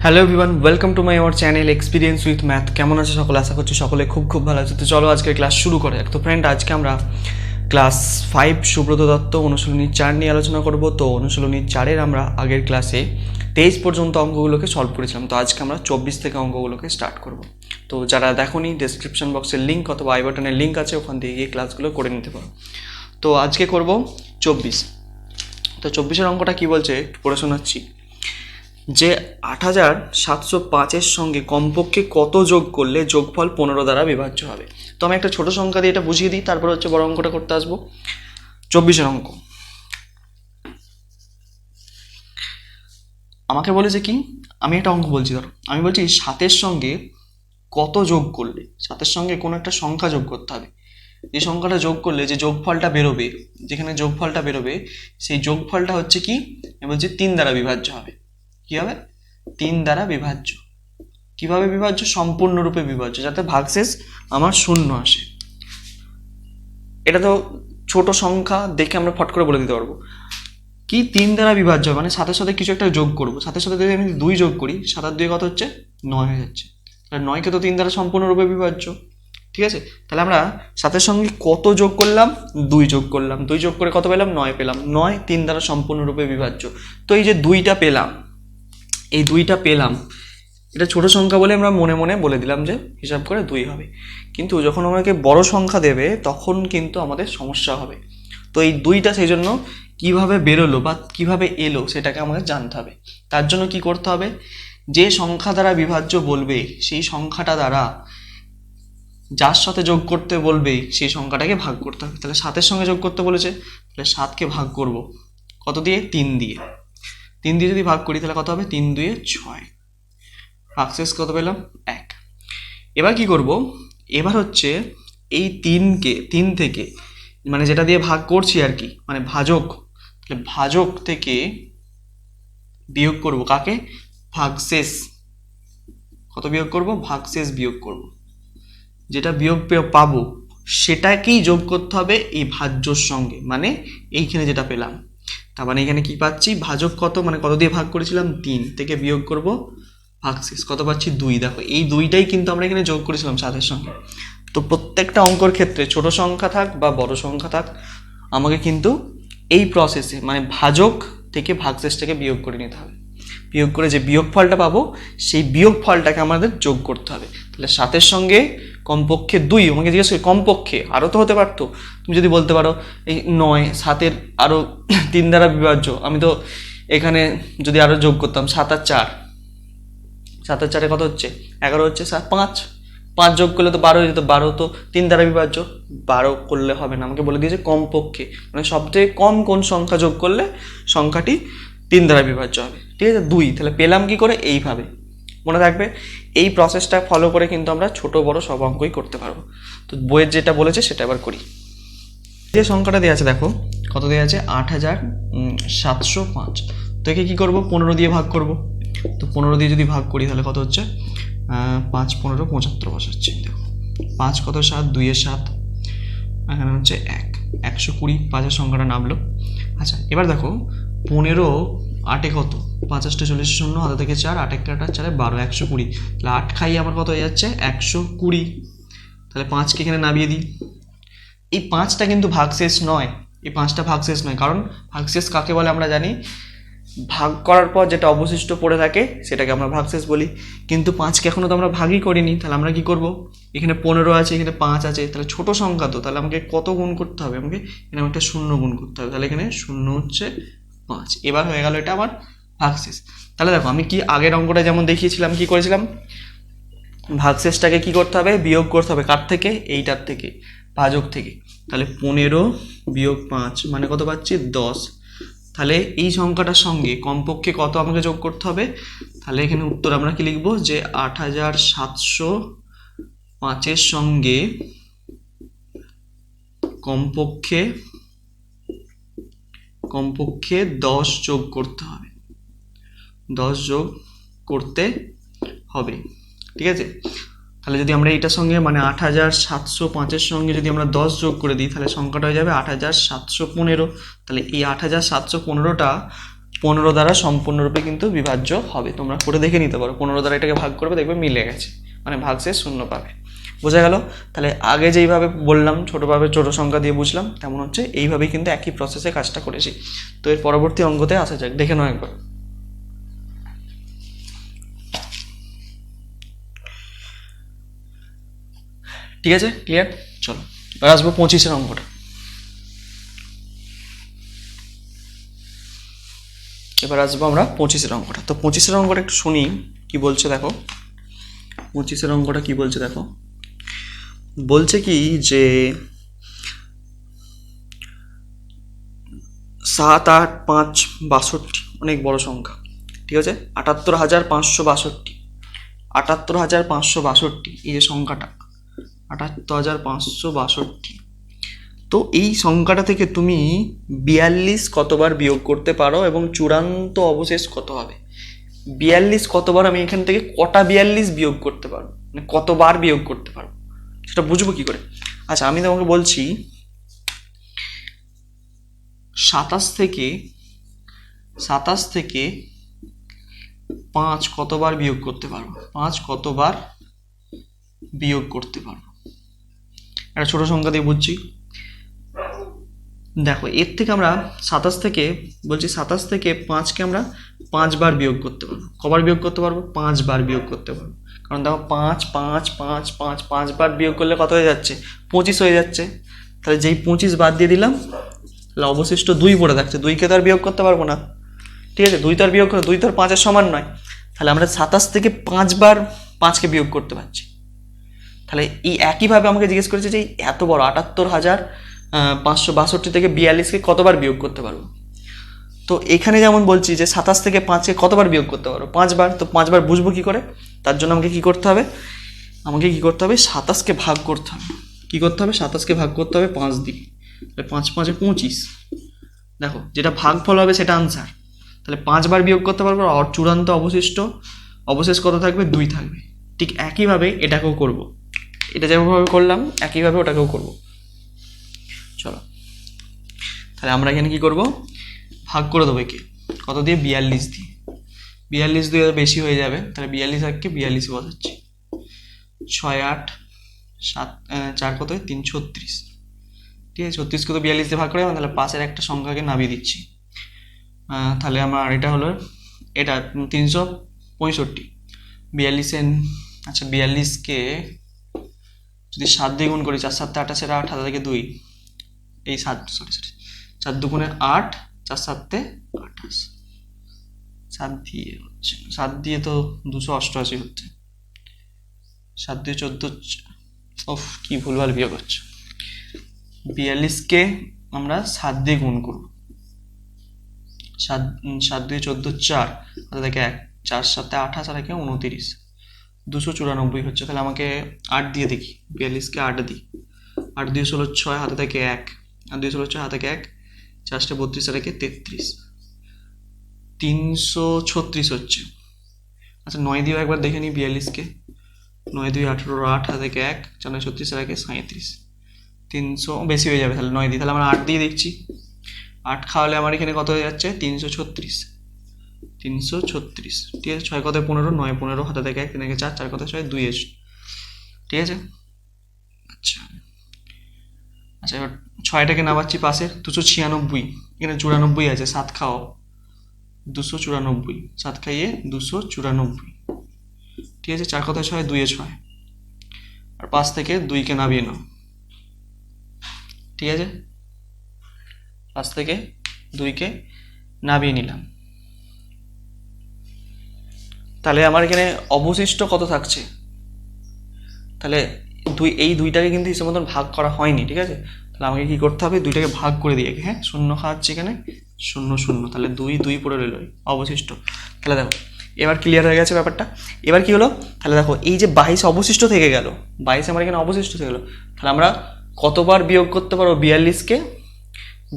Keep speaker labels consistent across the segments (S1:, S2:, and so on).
S1: Hello everyone, welcome to my our channel experience with math. কেমন আছে সকলে? আশা করছি সকলে খুব ভালো আছে। তো চলো আজকে ক্লাস শুরু করে। তো ফ্রেন্ড, আজকে আমরা ক্লাস 5 সুব্রত দত্ত অনুশীলনী 4 নিয়ে আলোচনা করব। তো অনুশীলনী 4-এর আমরা আগের ক্লাসে 23 পর্যন্ত অঙ্কগুলোকে সলভ করেছিলাম। তো আজকে আমরা 24 থেকে অঙ্কগুলোকে স্টার্ট করব। তো যারা দেখোনি, ডেসক্রিপশন বক্সের লিঙ্ক অথবা আই বাটনের লিঙ্ক আছে, ওখান থেকে গিয়ে ক্লাসগুলো করে নিতে পারো। তো আজকে করব 24। তো 24-এর অঙ্কটা কী বলছে পড়ে শোনাচ্ছি। যে 8705-এর সঙ্গে কমপক্ষে কত যোগ করলে যোগফল 15 দ্বারা বিভাজ্য হবে। তো আমি একটা ছোট সংখ্যা দিয়ে এটা বুঝিয়ে দিই, তারপর হচ্ছে বড় অঙ্কটা করতে আসবো। 24-এর অঙ্ক আমাকে বলেছে কি, আমি একটা অঙ্ক বলছি, ধরো আমি বলছি 7-এর সঙ্গে কত যোগ করলে, 7-এর সঙ্গে কোনো একটা সংখ্যা যোগ করতে হবে। যে সংখ্যাটা যোগ করলে যে যোগফলটা বেরোবে, যেখানে যোগফলটা বেরোবে সেই যোগফলটা হচ্ছে কি, আমি বলছি 3 দ্বারা বিভাজ্য হবে। কি হবে? 3 দ্বারা বিভাজ্য। কিভাবে বিভাজ্য? সম্পূর্ণরূপে বিভাজ্য, যাতে ভাগশেষ আমার শূন্য আসে। এটা তো ছোট সংখ্যা দেখে আমরা ফট করে বলে দিতে পারবো কি 3 দ্বারা বিভাজ্য, মানে 7-এর সাথে কিছু একটা যোগ করবো। 7-এর সাথে যদি আমি 2 যোগ করি, 7 আর 2 কত হচ্ছে? 9 হয়ে যাচ্ছে। তাহলে 9কে তো 3 দ্বারা সম্পূর্ণরূপে বিভাজ্য। ঠিক আছে, তাহলে আমরা 7-এর সঙ্গে কত যোগ করলাম? 2 যোগ করলাম। 2 যোগ করে কত পেলাম? 9 পেলাম। 9 3 দ্বারা সম্পূর্ণরূপে বিভাজ্য। তো এই যে 2টা পেলাম, এই 2টা পেলাম, এটা ছোট সংখ্যা বলে আমরা মনে মনে বলে দিলাম যে হিসাব করে 2 হবে। কিন্তু যখন আমাকে বড় সংখ্যা দেবে তখন কিন্তু আমাদের সমস্যা হবে। তো এই 2টা সেই জন্য কীভাবে বেরোলো বা কীভাবে এলো সেটাকে আমাদের জানতে হবে। তার জন্য কি করতে হবে? যে সংখ্যা দ্বারা বিভাজ্য বলবে সেই সংখ্যাটা দ্বারা যার সাথে যোগ করতে বলবে সেই সংখ্যাটাকে ভাগ করতে হবে। তাহলে 7-এর সঙ্গে যোগ করতে বলেছে, তাহলে 7কে ভাগ করব কত দিয়ে? 3 দিয়ে। 3 দিয়ে যদি ভাগ করি তাহলে কত হবে? 3 2 6। ভাগশেষ কত পেলাম? 1। এবার কি করব? এবার হচ্ছে এই 3 থেকে, মানে যেটা দিয়ে ভাগ করছি আর কি, মানে ভাজক, তাহলে ভাজক থেকে বিয়োগ করব কাকে? ভাগশেষ। কত বিয়োগ করব? ভাগশেষ বিয়োগ করব। যেটা বিয়োগ পাবো সেটাকেই যোগ করতে হবে এই ভাজ্যর সঙ্গে, মানে এইখানে যেটা পেলাম। তার মানে এখানে কি পাচ্ছি? ভাজক কত, মানে কত দিয়ে ভাগ করেছিলাম? 3 থেকে বিয়োগ করব ভাগশেষ, কত পাচ্ছি? 2। দেখো এই 2টাই কিন্তু আমরা এখানে যোগ করেছিলাম 7-এর সঙ্গে। তো প্রত্যেকটা অঙ্কর ক্ষেত্রে ছোট সংখ্যা থাক বা বড় সংখ্যা থাক, আমাকে কিন্তু এই প্রসেসে মানে ভাজক থেকে ভাগশেষটাকে বিয়োগ করে নিতে হবে। বিয়োগ করে যে বিয়োগফলটা পাবো সেই বিয়োগফলটাকে আমাদের যোগ করতে হবে। তাহলে 7-এর সঙ্গে কমপক্ষে 2, আমাকে জিজ্ঞেস করি কমপক্ষে, আরও তো হতে পারতো। তুমি যদি বলতে পারো এই 9 7-এর আরও 3 দ্বারা বিভাজ্য, আমি তো এখানে যদি আরও যোগ করতাম 7 আর 4, 7 আর 4 কত হচ্ছে? 11 হচ্ছে। 5 যোগ করলে তো 12 হয়ে যেত। 12 তো 3 দ্বারা বিভাজ্য। 12 করলে হবে না, আমাকে বলে দিয়েছে কমপক্ষে, মানে সবথেকে কম কোন সংখ্যা যোগ করলে সংখ্যাটি 3 দ্বারা বিভাজ্য হবে। ঠিক আছে, 2। তাহলে পেলাম কি করে? এইভাবে মনে রাখবে। এই প্রসেসটা ফলো করে কিন্তু আমরা ছোট বড় সব অঙ্কই করতে পারবো। তো বইয়ের যেটা বলেছে সেটা এবার করি। যে সংখ্যাটা দেওয়া আছে দেখো, কত দেওয়া আছে? 8705। তো একে কী করবো? 15 দিয়ে ভাগ করব। তো 15 দিয়ে যদি ভাগ করি তাহলে কত হচ্ছে? 5 15 75 বসাচ্ছি। দেখো 5 কত? 7, 2 7, এখানে হচ্ছে 1, 120। 5-এর সংখ্যাটা নামলো। আচ্ছা, এবার দেখো 15 8-এ কত? 5 8 40 শূন্য, হাতে থেকে 4, 8 1 4 4 12, 120। তাহলে 8 খাইয়ে আমার কত হয়ে যাচ্ছে? 120। তাহলে 5কে এখানে নামিয়ে দিই। এই 5টা কিন্তু ভাগশেষ নয়, এই 5টা ভাগশেষ নয়, কারণ ভাগশেষ কাকে বলে আমরা জানি, ভাগ করার পর যেটা অবশিষ্ট পড়ে থাকে সেটাকে আমরা ভাগশেষ বলি। কিন্তু 5কে এখনও তো আমরা ভাগই করিনি, তাহলে আমরা কি করব? এখানে 15 আছে, এখানে 5 আছে, তাহলে ছোট সংখ্যা তো, তাহলে আমাকে কত গুণ করতে হবে? আমাকে এখানে একটা শূন্য গুণ করতে হবে। তাহলে এখানে শূন্য হচ্ছে 5। এবার হয়ে গেল এটা আমার ভাগশেষ। তাহলে দেখো আমি কি আগের অঙ্কটা যেমন দেখিয়েছিলাম, কি করেছিলাম? ভাগশেষটাকে কি করতে হবে? বিয়োগ করতে হবে। কার থেকে? এইটার থেকে, ভাজক থেকে। তাহলে 15 বিয়োগ 5 মানে কত পাচ্ছি? 10। তাহলে এই সংখ্যাটার সঙ্গে কমপক্ষে কত আমাকে যোগ করতে হবে? তাহলে এখানে উত্তর আমরা কি লিখবো? যে 8705-এর সঙ্গে কমপক্ষে 10 যোগ করতে হবে। 10 যোগ করতে হবে। ঠিক আছে, তাহলে যদি আমরা এইটার সঙ্গে মানে 8705-এর সঙ্গে যদি আমরা 10 যোগ করে দিই তাহলে সংখ্যাটা হয়ে যাবে 8715। তাহলে এই 8715টা 15 দ্বারা সম্পূর্ণরূপে কিন্তু বিভাজ্য হবে। তোমরা করে দেখে নিতে পারো, 15 দ্বারা এটাকে ভাগ করবে, দেখবে মিলে গেছে, মানে ভাগশেষ শূন্য পাবে। বোঝা গেল? তাহলে আগে যেইভাবে বললাম ছোটোভাবে ছোটো সংখ্যা দিয়ে বুঝলাম, তেমন হচ্ছে এইভাবেই কিন্তু একই প্রসেসে কাজটা করেছি। তো এর পরবর্তী অঙ্কতে আসা যাক, দেখে নাও একবার। ঠিক আছে, ক্লিয়ার? চলো এবার আসবো 25-এর অঙ্কটা। এবার আসবো আমরা 25-এর অঙ্কটা। তো 25-এর অঙ্কটা একটু শুনি কি বলছে, দেখো 25-এর অঙ্কটা কি বলছে দেখো। বলছে কি যে 7, 8, 5, 62, অনেক বড় সংখ্যা, ঠিক আছে। 78,562, 78,562, এই যে সংখ্যাটা 78,562, তো এই সংখ্যাটা থেকে তুমি 42 কতবার বিয়োগ করতে পারো এবং চূড়ান্ত অবশেষ কত হবে। 42 কতবার, আমি এখান থেকে কটা 42 বিয়োগ করতে পারবো, মানে কতবার বিয়োগ করতে পারবো, সেটা বুঝবো কি করে? আচ্ছা আমি তোমাকে বলছি 27 থেকে 5 কতবার বিয়োগ করতে পারবো, 5 কতবার বিয়োগ করতে পারবো, একটা ছোট সংখ্যা দিয়ে বুঝছি। দেখো এর থেকে আমরা 27 থেকে 5কে আমরা 5 বার বিয়োগ করতে পারবো। কবার বিয়োগ করতে পারবো? 5 বার বিয়োগ করতে পারবো। কারণ দেখো 5, 5, 5, 5, 5 বার বিয়োগ করলে কত হয়ে যাচ্ছে? 25 হয়ে যাচ্ছে। তাহলে যেই 25 বাদ দিয়ে দিলাম, তাহলে অবশিষ্ট 2 পড়ে থাকছে। 2কে তো আর বিয়োগ করতে পারবো না, ঠিক আছে। 2 তো আর বিয়োগ করে, 2 তো আর 5-এর সমান নয়। তাহলে আমরা 27 থেকে 5 বার 5কে বিয়োগ করতে পারছি। তাহলে এই একইভাবে আমাকে জিজ্ঞেস করেছে যে এত বড় 78,562 থেকে 42কে কতবার বিয়োগ করতে পারবো। তো এখানে যেমন বলছি যে 27 থেকে 5কে কতবার বিয়োগ করতে পারবো, 5 বার। তো 5 বার বুঝবো কি করে? তার জন্য আমাকে কি করতে হবে? 27কে ভাগ করতে হবে। কি করতে হবে? 27কে ভাগ করতে হবে 5 দিয়ে। তাহলে 5 5 25। দেখো যেটা ভাগফল হবে সেটা আনসার। তাহলে 5 বার বিয়োগ করতে পারবো, আর চূড়ান্ত অবশেষ কত থাকবে? 2 থাকবে। ঠিক একইভাবে এটাকেও করব, এটা যেভাবে করলাম একইভাবে ওটাকেও করব। চলো তাহলে আমরা এখানে কি করব? ভাগ করে দেবো একে কত দিয়ে? 42 দিয়ে। 42 দিয়ে বেশি হয়ে যাবে, তাহলে 42 আগে 42 বসাচ্ছি। 6, 8, 7, 4 কত? 3, 36। ঠিক আছে, 36কে তো 42 দিয়ে ভাগ করে, তাহলে পাশের একটা সংখ্যাকে নামিয়ে দিচ্ছি। তাহলে আমার এটা হলো, এটা 365। 42 আচ্ছা 42কে যদি 7 দিয়ে গুণ করি, 4 7 28, 8 হাতে থেকে 2, এই 7 সরি 4 2 8, 4 7 28, 7 দিয়ে হচ্ছে, 7 দিয়ে তো 288 হচ্ছে, 7 দিয়ে 14, ওফ কি ভুলভাল বিয়োগ হচ্ছে। 42কে আমরা 7 দিয়ে গুণ করব, 7 দিয়ে 14 4 হাতে থেকে 1, 4 7 28 আর 1 29, 294 হচ্ছে। তাহলে আমাকে 8 দিয়ে দেখি, 42কে 8 দিই, 8 দিয়ে 16 6 হাতে থেকে 1, আর 2 16 6 হাতে থেকে 1, 4 32 আর 1 33, 336 হচ্ছে। আচ্ছা 9 দিয়েও একবার দেখে নিই 42কে, 9 2 18, 8 হাতে থেকে 1, 4 9 36 আর 1 37, 300 বেশি হয়ে যাবে, তাহলে 9 দিই। তাহলে আমরা 8 দিয়ে দেখছি, 8 খাওয়ালে আমার এখানে কত হয়ে যাচ্ছে? 336, 336। ঠিক আছে, 6 কত 15, 9 15 হাতে থেকে 1, 3 4, 4 কত 6, 2 ঠিক আছে। আচ্ছা আচ্ছা এবার 6টাকে নামাচ্ছি পাশে, 296, এখানে 94 আছে, 7 খাও 294, 7 খাইয়ে 294। ঠিক আছে, 4 কত 6, 2 6, আর 5 থেকে 2কে নামিয়ে নাও। ঠিক আছে, 5 থেকে 2কে নামিয়ে নিলাম। তাহলে আমার এখানে অবশিষ্ট কত থাকছে? তাহলে এই 2টাকে কিন্তু হিসেব মতন ভাগ করা হয়নি, ঠিক আছে। তাহলে আমাকে কি করতে হবে? 2টাকে ভাগ করে দিয়ে, হ্যাঁ 0 খাওয়াচ্ছি এখানে, 0 0, তাহলে 2 2 পড়ে রইল অবশিষ্ট। তাহলে দেখো এবার ক্লিয়ার হয়ে গেছে ব্যাপারটা। এবার কি হলো? তাহলে দেখো এই যে 22 অবশিষ্ট থেকে গেল, 22 আমার এখানে অবশিষ্ট থেকে গেলো, তাহলে আমরা কতবার বিয়োগ করতে পারবো 42কে?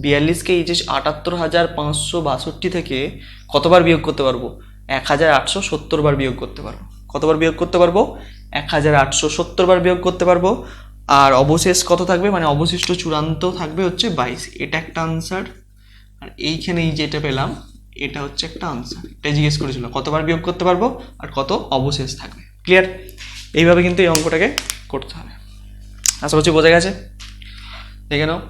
S1: 42কে এই যে 78,562 থেকে কতবার বিয়োগ করতে পারবো? 1870 বার বিয়োগ করতে পারবো। কতবার বিয়োগ করতে পারবো? 1870 বার বিয়োগ করতে পারবো। আর অবশেষ কত থাকবে, মানে অবশিষ্ট চূড়ান্ত থাকবে হচ্ছে 22। এটা একটা আনসার। আর এইখানে এই যেটা পেলাম এটা হচ্ছে একটা আনসার। এটাই জিজ্ঞেস করেছিল, কতবার বিয়োগ করতে পারবো আর কত অবশেষ থাকবে। ক্লিয়ার? এইভাবে কিন্তু এই অঙ্কটাকে করতে হবে। আশা করছি বোঝা গেছে। দেখে নাও,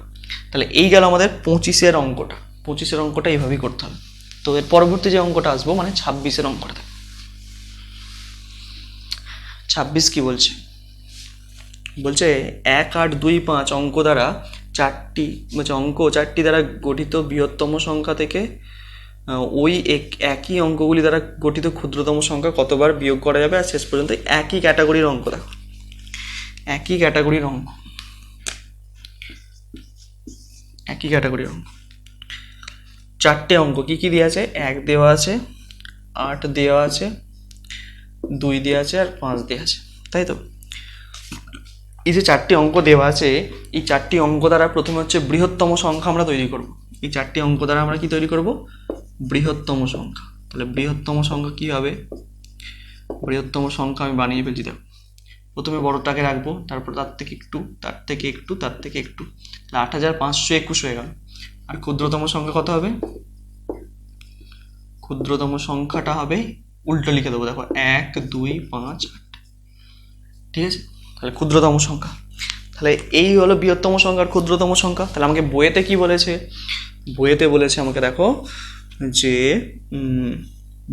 S1: তাহলে এই গেল আমাদের 25-এর অঙ্কটা। 25-এর অঙ্কটা এইভাবেই করতে হবে। তো এর পরবর্তী যে অঙ্কটা আসবো মানে 26-এর অঙ্কটা। 26 কি বলছে? বলছে 1, 8, 2, 5 অঙ্ক দ্বারা চারটি দ্বারা গঠিত বৃহত্তম সংখ্যা থেকে ওই একই অঙ্কগুলি দ্বারা গঠিত ক্ষুদ্রতম সংখ্যা কতবার বিয়োগ করা যাবে। আর শেষ পর্যন্ত একই ক্যাটাগরির অঙ্ক। দেখো, একই ক্যাটাগরির অঙ্ক, একই ক্যাটাগরির অঙ্ক। চারটে অঙ্ক কি কি দেওয়া আছে? 1 দেওয়া আছে, 8 দেওয়া আছে, 2 দেওয়া আছে আর 5 দেওয়া আছে, তাই তো? এই যে চারটি অঙ্ক দেওয়া আছে, এই চারটি অঙ্ক দ্বারা প্রথমে হচ্ছে বৃহত্তম সংখ্যা আমরা তৈরি করব। এই চারটি অঙ্ক দ্বারা আমরা কি তৈরি করব? বৃহত্তম সংখ্যা। তাহলে বৃহত্তম সংখ্যা কি হবে? বৃহত্তম সংখ্যা আমি বানিয়ে ফেলছি। দেখো, প্রথমে বড়টাকে রাখবো, তারপর তার থেকে একটু, তার থেকে একটু, তার থেকে একটু, তাহলে 8521 হয়ে গেল। আর ক্ষুদ্রতম সংখ্যা কত হবে? ক্ষুদ্রতম সংখ্যাটা হবে, উল্টো লিখে দেবো, দেখো 1, 2, 5, 8। ঠিক আছে? তাহলে ক্ষুদ্রতম সংখ্যা। তাহলে এই হলো বৃহত্তম সংখ্যা আর ক্ষুদ্রতম সংখ্যা। তাহলে আমাকে বইয়েতে কি বলেছে? বইয়েতে বলেছে আমাকে, দেখো, যে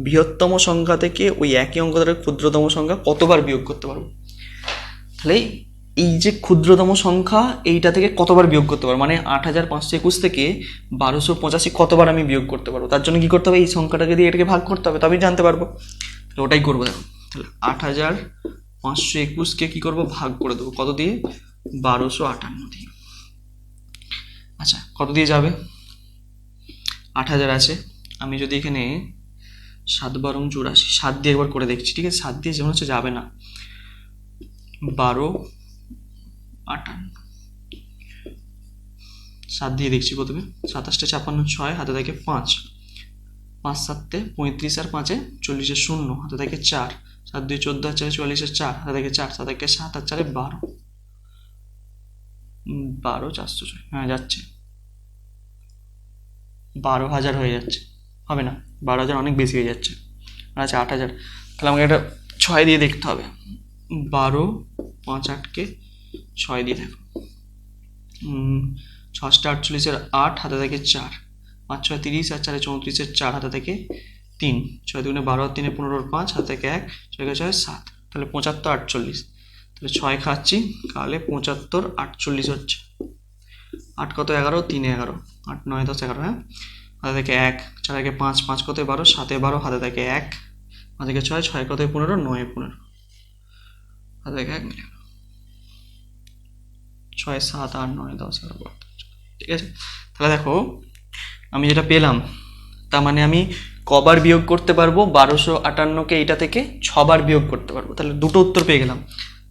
S1: বৃহত্তম সংখ্যা থেকে ওই একই অঙ্ক দ্বারা ক্ষুদ্রতম সংখ্যা কতবার বিয়োগ করতে পারবো। তাহলে এই যে ক্ষুদ্রতম সংখ্যা, এইটা থেকে কতবার বিয়োগ করতে পারবো, মানে 8521 থেকে 1285 কতবার আমি বিয়োগ করতে পারবো। তার জন্য কি করতে হবে? এই সংখ্যাটাকে দিয়ে এটাকে ভাগ করতে হবে, তবেই জানতে পারবো। তাহলে ওটাই করবো। দেখো, তাহলে 8521কে কি করবো? ভাগ করে দেবো। কত দিয়ে? 1258 দিয়ে। আচ্ছা, কত দিয়ে যাবে? 8000 আছে, আমি যদি এখানে 7 × 84, 7 দিয়ে একবার করে দেখছি। ঠিক আছে? 7 দিয়ে যেমন হচ্ছে যাবে না। 1258, 7 দিয়ে দেখছি প্রথমে। 27 56 6, হাতে থাকে 5, 5 7 35 আর 5 40 0, হাতে থাকে 4, 7 2 14 আর 4 44 4, হাতে থাকে 4, 7 1 7 আর 4 12, 12 406। হ্যাঁ, যাচ্ছে। 12,000 হয়ে যাচ্ছে। হবে না, 12,000 অনেক বেশি হয়ে যাচ্ছে। আচ্ছা, 8,000। তাহলে আমাকে একটা 6 দিয়ে দেখতে হবে। 12 5 8কে 6 দিয়ে দেখো। 6 48 8, হাতে থাকে 4, 5 6 30 আর 4 34 4, হাতে থাকে 3, 6 2 12 আর 3 15 5, হাতে থাকে 1, 6 6 7, তাহলে 75 48। তাহলে 6 খাচ্ছি, তাহলে 75 48 হচ্ছে। 8 কত? 11, 3 11, 8 9 10 11। হ্যাঁ, হাতে থেকে 1, 4 1 5, 5 কত? 12, 7 12, হাতে থাকে 1, 5 থেকে 6, 6 কত? 15, 9 15, হাতে থাকে 1 মিলে 6 7 8 9 10 11। ঠিক আছে? তাহলে দেখো, আমি যেটা পেলাম, তার মানে আমি কবার বিয়োগ করতে পারবো? 1258কে এইটা থেকে 6বার বিয়োগ করতে পারবো। তাহলে দুটো উত্তর পেয়ে গেলাম।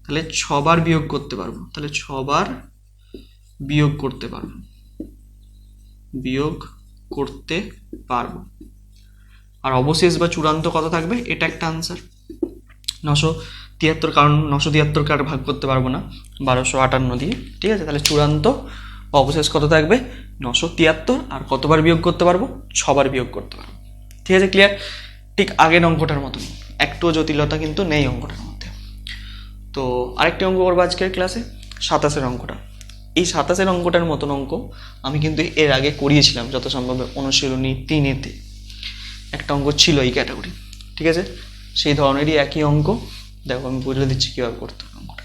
S1: তাহলে 6বার বিয়োগ করতে পারবো। তাহলে 6বার বিয়োগ করতে পারবো, বিয়োগ করতে পারবো। আর অবশেষ বা চূড়ান্ত কত থাকবে? এটা একটা আনসার, 973, কারণ 973কে আর ভাগ করতে পারবো না 1258 দিয়ে। ঠিক আছে? তাহলে চূড়ান্ত অবশেষ কত থাকবে? 973। আর কতবার বিয়োগ করতে পারবো? 6বার বিয়োগ করতে পারবো। ঠিক আছে? ক্লিয়ার? ঠিক আগের অঙ্কটার মতন, একটুও জটিলতা কিন্তু নেই অঙ্কটার মধ্যে। তো আরেকটি অঙ্ক করবো আজকের ক্লাসে, 27-এর অঙ্কটা। এই 27-এর অঙ্কটার মতন অঙ্ক আমি কিন্তু এর আগে করিয়েছিলাম, যত সম্ভব অনুশীলনী 3-এতে একটা অঙ্ক ছিল এই ক্যাটাগরি। ঠিক আছে? সেই ধরনেরই একই অঙ্ক। দেখো, আমি বলে দিচ্ছি কীভাবে করতে হবে অঙ্কটা।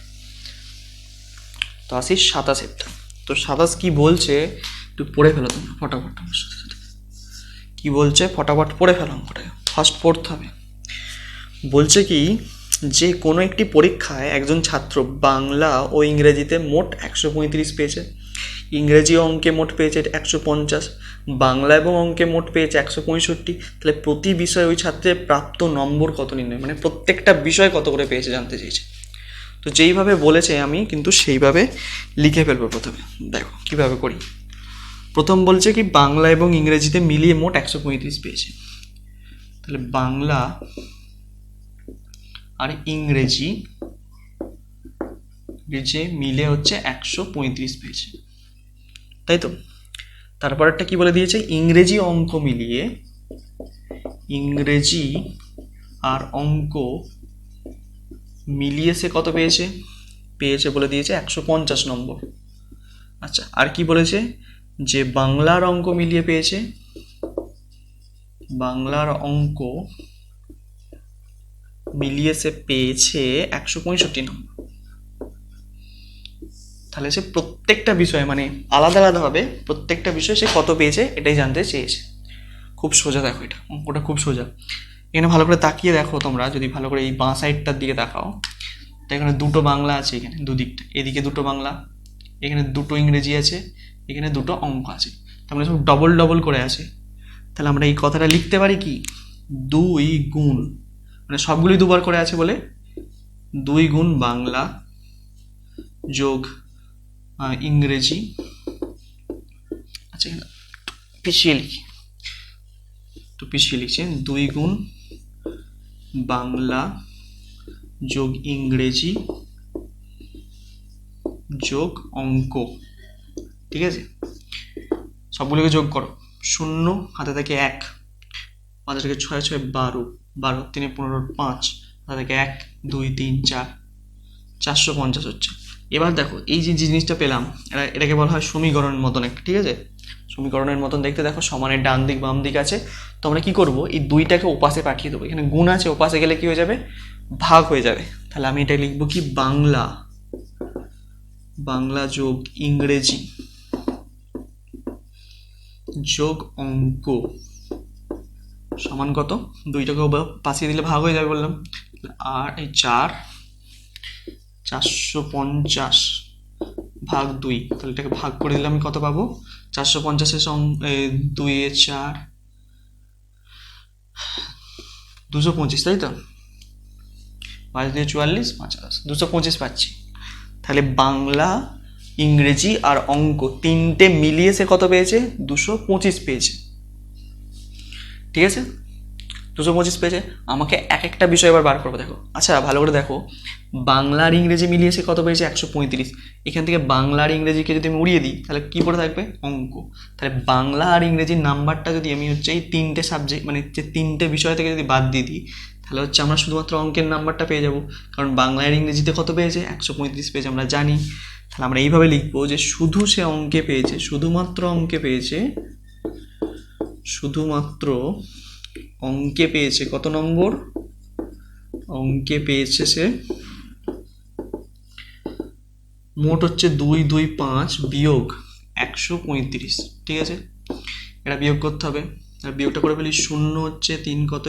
S1: তো আসি 27-এরটা। তো 27 কি বলছে একটু পড়ে ফেলো তোমরা ফটাফট। কি বলছে ফটাফট পড়ে ফেলো অঙ্কটা, ফার্স্ট পড়তে হবে। বলছে কি, যে কোনো একটি পরীক্ষায় একজন ছাত্র বাংলা ও ইংরেজিতে মোট 135 পেয়েছে, ইংরেজি অঙ্কে মোট পেয়েছে 150, বাংলা এবং অঙ্কে মোট পেয়েছে 165। তাহলে প্রতি বিষয়ে ওই ছাত্রের প্রাপ্ত নম্বর কত নির্ণয়, মানে প্রত্যেকটা বিষয় কত করে পেয়েছে জানতে চেয়েছে। তো যেইভাবে বলেছে আমি কিন্তু সেইভাবে লিখে ফেলবো প্রথমে। দেখো কীভাবে করি। প্রথম বলছে কি, বাংলা এবং ইংরেজিতে মিলিয়ে মোট 135 পেয়েছে। তাহলে বাংলা আর ইংরেজি যে মিলে হচ্ছে 135 পেয়েছে, তাই তো? তারপর একটা কি বলে দিয়েছে, ইংরেজি অঙ্ক মিলিয়ে ইংরেজি আর অঙ্ক মিলিয়ে সে কত পেয়েছে? পেয়েছে বলে দিয়েছে 150 নম্বর। আচ্ছা, আর কি বলেছে? যে বাংলার অঙ্ক মিলিয়ে পেয়েছে, বাংলার অঙ্ক মিলিয়ে সে পেয়েছে 165 নম্বর। তাহলে সে প্রত্যেকটা বিষয়ে মানে আলাদা আলাদাভাবে প্রত্যেকটা বিষয়ে সে কত পেয়েছে এটাই জানতে চেয়েছে। খুব সোজা, দেখো এটা অঙ্কটা খুব সোজা। এখানে ভালো করে তাকিয়ে দেখো, তোমরা যদি ভালো করে এই বাঁ সাইডটার দিকে তাকাও, তো এখানে দুটো বাংলা আছে, এখানে দুদিকটা, এদিকে দুটো বাংলা, এখানে দুটো ইংরেজি আছে, এখানে দুটো অঙ্ক আছে, তার মানে সব ডবল ডবল করে আছে। তাহলে আমরা এই কথাটা লিখতে পারি কি, 2 গুণ, মানে সবগুলি দুবার করে আছে বলে 2 গুণ বাংলা যোগ ইংরেজি। আচ্ছা, এখানে পিছিয়ে লিখি, তো পিছিয়ে লিখছে 2 গুণ বাংলা যোগ ইংরেজি যোগ অঙ্ক। ঠিক আছে, সবগুলোকে যোগ করো, 0 হাতে থেকে 1, 5 থেকে 6 6 12, 12 3 15 5, হাতে থেকে 1 2 3 4, 450 হচ্ছে। এবার দেখো এই যে জিনিসটা পেলাম, এটাকে বলা হয় সমীকরণের মতন একটা। ঠিক আছে, সমীকরণের মতন দেখতে, দেখো সমানের ডান দিক বাম দিক আছে, তো আমরা কি করব, এই দুইটাকে ওপাশে পাঠিয়ে দেবো। এখানে গুণ আছে, ওপাশে গেলে কি হয়ে যাবে, ভাগ হয়ে যাবে। তাহলে আমি এটা লিখবো কি, বাংলা, বাংলা যোগ ইংরেজি যোগ অঙ্ক সমান কত, দুইটাকে পাশিয়ে দিলে ভাগ হয়ে যাবে বললাম। আর এই 450 ভাগ 2, তাহলে এটাকে ভাগ করে দিলে আমি কত পাবো, 450-এর 2 এ 4, 225, তাই তো, 5 দিয়ে 44, 5 225 পাচ্ছি। তাহলে বাংলা, ইংরেজি আর অঙ্ক তিনটে মিলিয়ে সে কত পেয়েছে, 225 পেয়েছে। ঠিক আছে, 225 পেয়েছে। আমাকে এক একটা বিষয় এবার বার করবো, দেখো। আচ্ছা, ভালো করে দেখো, বাংলা আর ইংরেজি মিলিয়ে সে কত পেয়েছে, 135। এখান থেকে বাংলা আর ইংরেজিকে যদি আমি উড়িয়ে দিই, তাহলে কি পড়ে থাকবে, অঙ্ক। তাহলে বাংলা আর ইংরেজির নাম্বারটা যদি আমি হচ্ছে এই তিনটে সাবজেক্ট মানে যে তিনটে বিষয় থেকে যদি বাদ দিয়ে দিই, তাহলে হচ্ছে আমরা শুধুমাত্র অঙ্কের নাম্বারটা পেয়ে যাব। কারণ বাংলা আর ইংরেজিতে কত পেয়েছে, 135 পেয়েছে, আমরা জানি। তাহলে আমরা এইভাবে লিখবো যে শুধু সে অঙ্কে পেয়েছে, শুধুমাত্র অঙ্কে পেয়েছে, শুধুমাত্র অঙ্কে পেয়েছে কত নম্বর, অঙ্কে পেয়েছে সে মোট হচ্ছে 225 বিয়োগ 135। ঠিক আছে, এটা বিয়োগ করতে হবে, আর বিয়োগটা করে ফেলি। 0 হচ্ছে 3 কত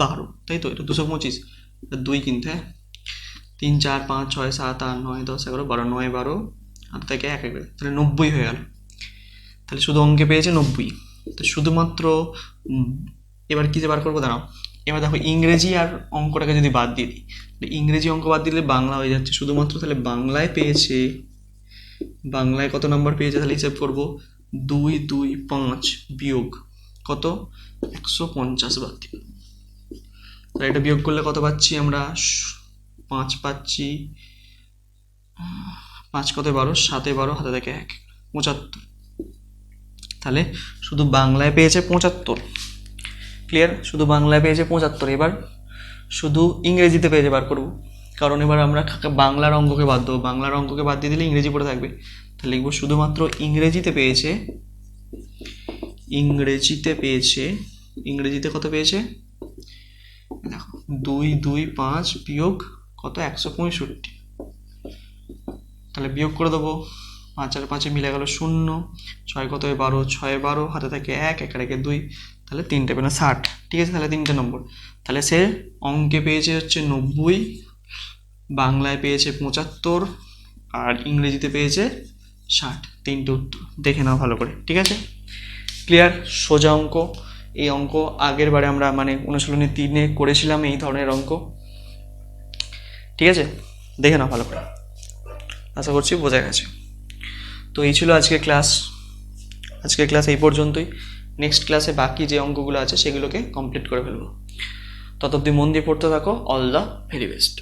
S1: 12, তাই তো, এটা 225, 2 কিন্তু, হ্যাঁ, 3 4 5 6 7 8 9 10 11 12, 9 12 আর থেকে 1 1, তাহলে 90 হয়ে গেল। তাহলে শুধু অঙ্কে পেয়েছে 90। তো শুধুমাত্র এবার কি যে বার করবো, দাঁড়াও। এবার দেখো ইংরেজি আর অঙ্কটাকে যদি বাদ দিয়ে দিই, ইংরেজি অঙ্ক বাদ দিলে বাংলা হয়ে যাচ্ছে শুধুমাত্র। তাহলে বাংলায় পেয়েছে, বাংলায় কত নাম্বার পেয়েছে, তাহলে হিসাব করবো 225 বিয়োগ কত, 150 বাদ দিব। তাহলে এটা বিয়োগ করলে কত পাচ্ছি আমরা, 5 পাচ্ছি, 5 কত 12, 7 12, হাতে থেকে 1, 75। তাহলে শুধু বাংলায় পেয়েছে 75। ক্লিয়ার, শুধু বাংলায় পেয়েছে 75। এবার শুধু ইংরেজিতে পেয়েছে বার করবো, কারণ এবার আমরা বাংলার অঙ্ককে বাদ দেবো, বাংলার অঙ্ককে বাদ দিয়ে দিলে ইংরেজি পড়ে থাকবে। তাহলে লিখবো শুধুমাত্র ইংরেজিতে পেয়েছে, ইংরেজিতে পেয়েছে, ইংরেজিতে কত পেয়েছে, দেখো 225 বিয়োগ কত, 165। তাহলে বিয়োগ করে দেবো, 5 আর 5 মিলে গেল 0, 6 কত 12, 6 12, হাতে থাকে 1, 1 রেখে 2, তাহলে 3টে পেল 60। ঠিক আছে, তাহলে 3টে নম্বর। তাহলে সে অঙ্কে পেয়েছে হচ্ছে 90, বাংলায় পেয়েছে 75 আর ইংরেজিতে পেয়েছে 60। 3টে উত্তর, দেখে নাও ভালো করে। ঠিক আছে, ক্লিয়ার, সোজা অঙ্ক। এই অঙ্ক আগের বারে আমরা মানে অনুশীলনী 3-এ করেছিলাম এই ধরনের অঙ্ক। ঠিক আছে, দেখে নাও ভালো করে, আশা করছি বোঝা গেছে। তো এই ছিল আজকে ক্লাস, আজকের ক্লাস এই পর্যন্তই। নেক্সট ক্লাসে বাকি যে অঙ্কগুলো আছে সেগুলোকে কমপ্লিট করে ফেলবো। ততদিন মন দিয়ে পড়তে থাকো। All the very best.